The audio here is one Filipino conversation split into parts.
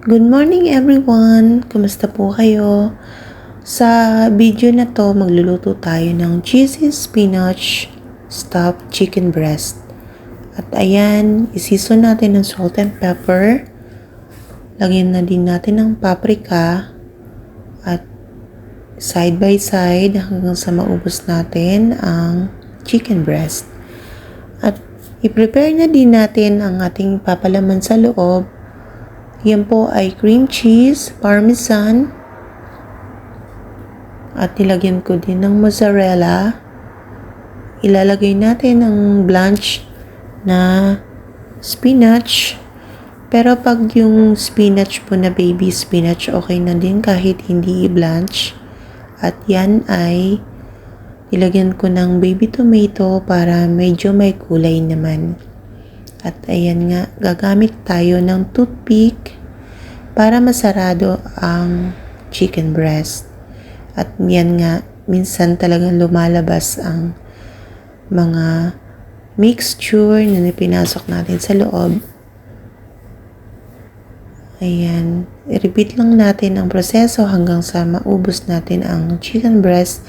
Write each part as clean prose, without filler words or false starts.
Good morning everyone! Kumusta po kayo? Sa video na to, magluluto tayo ng cheesy spinach stuffed chicken breast. At ayan, isison natin ng salt and pepper. Lagyan na din natin ng paprika. At side by side hanggang sa maubos natin ang chicken breast. At i-prepare na din natin ang ating papalaman sa loob. Yan po ay cream cheese, parmesan, at nilagyan ko din ng mozzarella. Ilalagay natin ang blanch na spinach. Pero pag yung spinach po na baby spinach, okay na din kahit hindi i-blanch. At yan ay nilagyan ko ng baby tomato para medyo may kulay naman. At ayan nga, gagamit tayo ng toothpick para masarado ang chicken breast. At yan nga, minsan talagang lumalabas ang mga mixture na pinasok natin sa loob. Ayan, i-repeat lang natin ang proseso hanggang sa maubos natin ang chicken breast.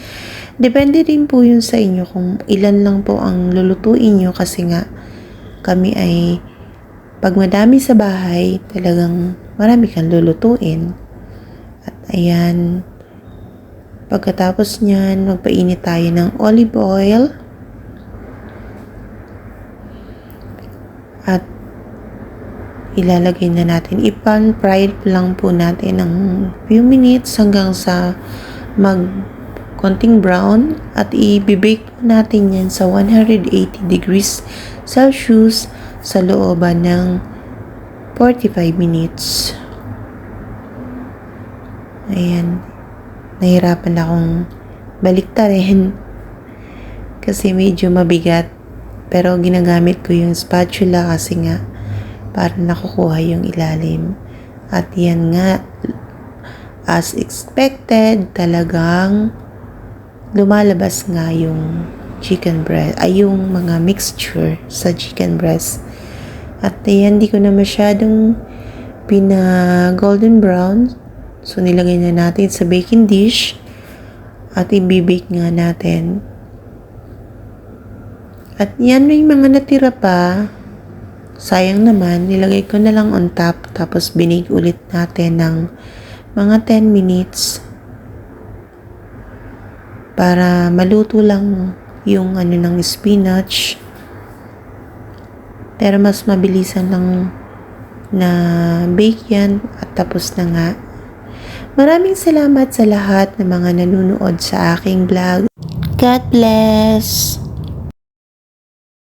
Depende din po yun sa inyo kung ilan lang po ang lulutuin nyo kasi nga kami ay pag madami sa bahay, talagang marami kang lulutuin. At ayan, pagkatapos nyan, magpainit tayo ng olive oil. At ilalagay na natin, ipan-fry lang po natin ng few minutes hanggang sa konting brown. At i-bake natin yan sa 180 degrees Celsius sa looban ng 45 minutes. Ayan. Nahirapan akong baliktarin kasi medyo mabigat. Pero ginagamit ko yung spatula kasi nga para nakukuha yung ilalim. At yan nga, as expected, talagang lumalabas nga yung chicken breast, ay yung mga mixture sa chicken breast. At ayan, di ko na masyadong golden brown. So, nilagay na natin sa baking dish at i-bake nga natin. At yan, may mga natira pa. Sayang naman, nilagay ko na lang on top tapos binake ulit natin ng mga 10 minutes para maluto lang yung ng spinach. Pero mas mabilisan lang na bake yan at tapos na nga. Maraming salamat sa lahat ng mga nanonood sa aking vlog. God bless!